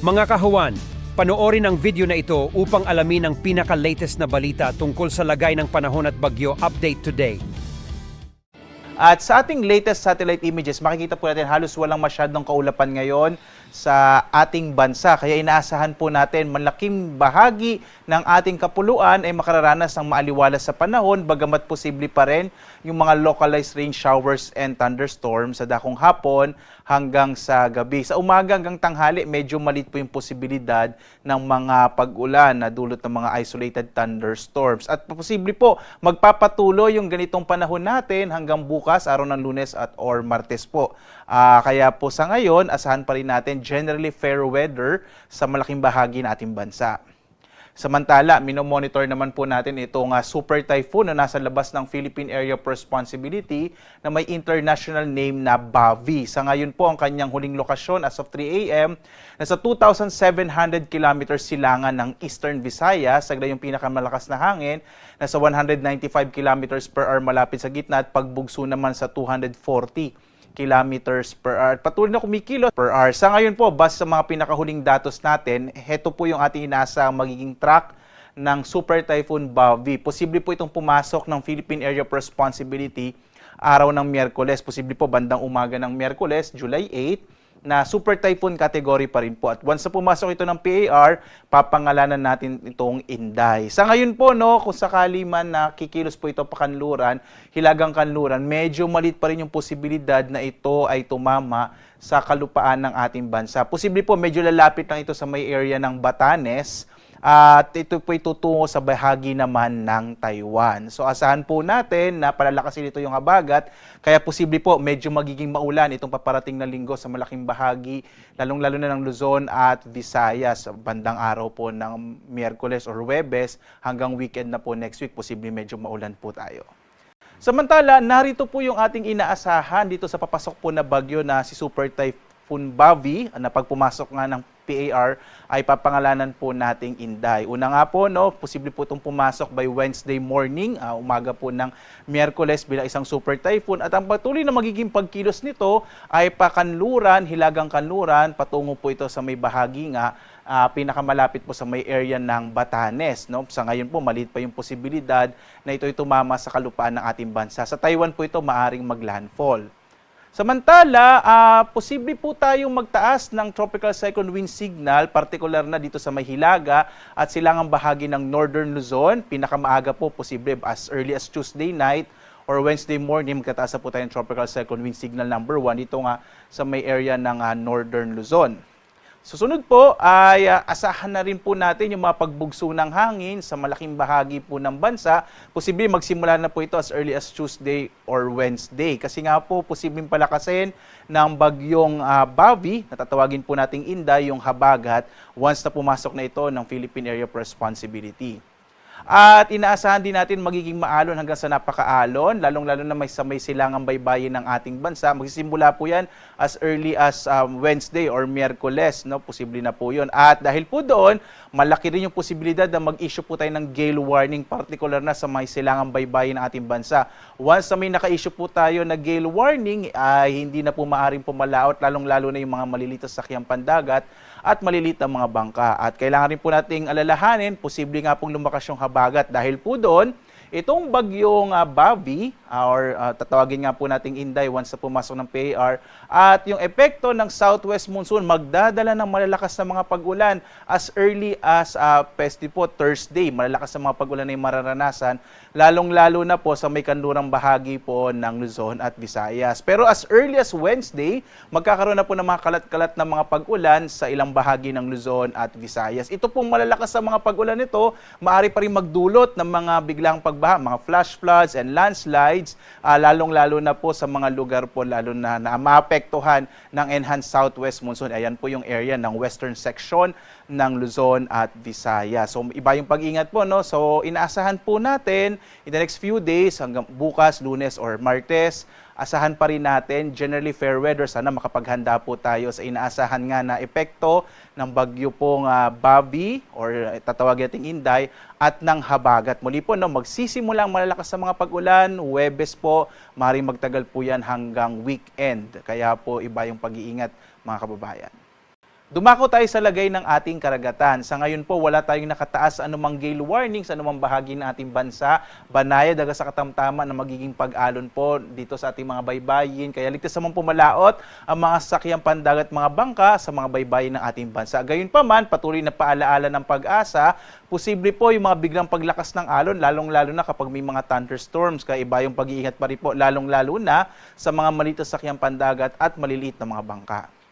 Mga kahuwan, panoorin ang video na ito upang alamin ang pinaka-latest na balita tungkol sa lagay ng panahon at bagyo update today. At sa ating latest satellite images, makikita po natin halos walang masyadong kaulapan ngayon sa ating bansa. Kaya inaasahan po natin malaking bahagi ng ating kapuluan ay makararanas ng maaliwalas sa panahon, bagamat posible pa rin yung mga localized rain showers and thunderstorms sa dakong hapon hanggang sa gabi. Sa umaga hanggang tanghali, medyo maliit po yung posibilidad ng mga pag-ulan na dulot ng mga isolated thunderstorms. At posible po magpapatuloy yung ganitong panahon natin hanggang bukas, araw ng Lunes at or Martes po. Kaya po sa ngayon, asahan pa rin natin generally fair weather sa malaking bahagi ng ating bansa. Samantala, minomonitor naman po natin itong super typhoon na nasa labas ng Philippine Area of Responsibility na may international name na Bavi. Sa ngayon po, ang kanyang huling lokasyon as of 3 a.m. nasa 2,700 kilometers silangan ng Eastern Visayas. Sagla yung pinakamalakas na hangin, nasa 195 kilometers per hour malapit sa gitna at pagbugso naman sa 240 kilometers per hour. Patuloy na kumikilos per hour. Sa ngayon po, base sa mga pinakahuling datos natin, heto po yung ating inaasang magiging track ng Super Typhoon Bavi. Posible po itong pumasok ng Philippine Area of Responsibility araw ng Miyerkules. Posible po bandang umaga ng Miyerkules, July 8, na Super Typhoon category pa rin po. At once na pumasok ito ng PAR, papangalanan natin itong Inday. Sa ngayon po, no, kung sakali man na kikilos po ito pa kanluran, hilagang kanluran, medyo maliit pa rin yung posibilidad na ito ay tumama sa kalupaan ng ating bansa. Posible po, medyo lalapit lang ito sa may area ng Batanes, at ito po itutungo sa bahagi naman ng Taiwan. So asahan po natin na palalakasin ito yung habagat, kaya posible po medyo magiging maulan itong paparating na linggo sa malaking bahagi, lalong-lalo na ng Luzon at Visayas. Bandang araw po ng Miyerkules or Huwebes hanggang weekend na po next week, posible medyo maulan po tayo. Samantala, narito po yung ating inaasahan dito sa papasok po na bagyo na si Super Typhoon Bavi, na pag pumasok nga ng PAR ay papangalanan po nating Inday. Una nga po, no, posible po itong pumasok by Wednesday morning, umaga po ng Miyerkules bilang isang super typhoon. At ang patuloy na magiging pagkilos nito ay pakanluran, hilagang kanluran, patungo po ito sa may bahagi nga, pinakamalapit po sa may area ng Batanes. No? Sa ngayon po, maliit pa yung posibilidad na ito ay tumama sa kalupaan ng ating bansa. Sa Taiwan po ito maaring maglandfall. Samantala, posible po tayong magtaas ng tropical cyclone wind signal, partikular na dito sa may Hilaga at silangang bahagi ng Northern Luzon. Pinakamaaga po, posible as early as Tuesday night or Wednesday morning, magtataas po tayong tropical cyclone wind signal number 1 dito nga sa may area ng Northern Luzon. Susunod po ay asahan na rin po natin yung mga pagbugso ng hangin sa malaking bahagi po ng bansa. Posible magsimula na po ito as early as Tuesday or Wednesday. Kasi nga po, posibleng palakasin ng bagyong Bavi, natatawagin po nating Inday, yung habagat, once na pumasok na ito ng Philippine Area of Responsibility. At inaasahan din natin magiging maalon hanggang sa napakaalon, lalong-lalo na may silangang baybayin ng ating bansa. Magsisimula po yan as early as Wednesday or Miyerkules, no? Posible na po yun. At dahil po doon, malaki rin yung posibilidad na mag-issue po tayo ng gale warning, particular na sa may silangang baybayin ng ating bansa. Once na may naka-issue po tayo na gale warning, hindi na po maaaring pumalaot, lalong-lalo na yung mga maliliit na sakyang pandagat at maliliit na mga bangka. At kailangan rin po nating alalahanin, posible nga pong lumakas yung habagat dahil po doon, itong bagyong Bavi, or tatawagin nga po nating Inday once na pumasok ng PAR, at yung epekto ng southwest monsoon, magdadala ng malalakas na mga pag-ulan as early as po Thursday. Malalakas na mga pag-ulan na yung mararanasan, lalong-lalo na po sa may kanlurang bahagi po ng Luzon at Visayas. Pero as early as Wednesday, magkakaroon na po ng mga kalat-kalat na mga pag-ulan sa ilang bahagi ng Luzon at Visayas. Ito pong malalakas na mga pag-ulan nito, maaari pa rin magdulot ng mga biglang pagbaha, mga flash floods and landslides, lalong-lalo na po sa mga lugar po lalo na maapektuhan ng enhanced southwest monsoon. Ayan po yung area ng western section ng Luzon at Visayas. So iba yung pag-ingat po, no? So inaasahan po natin in the next few days hanggang bukas, Lunes or Martes, asahan pa rin natin generally fair weather. Sana makapaghanda po tayo sa inaasahan nga na epekto ng bagyo pong Bavi or tatawagin nating Inday at ng habagat. Muli po, no, magsisimulang malalakas sa mga pag-ulan, Huwebes po, maaaring magtagal po yan hanggang weekend. Kaya po iba yung pag-iingat, mga kababayan. Dumako tayo sa lagay ng ating karagatan. Sa ngayon po, wala tayong nakataas anumang gale warning sa anumang bahagi ng ating bansa. Banayad daga sa katamtaman na magiging pag-alon po dito sa ating mga baybayin. Kaya ligtas naman pumalaot ang mga sasakyang pandagat, mga bangka sa mga baybayin ng ating bansa. Gayunpaman, patuloy na paalaala ng pag-asa, posible po yung mga biglang paglakas ng alon, lalong-lalo na kapag may mga thunderstorms. Kaya iba yung pag-iingat pa rin po, lalong-lalo na sa mga maliit na sasakyang pandagat at maliliit na mga bangka.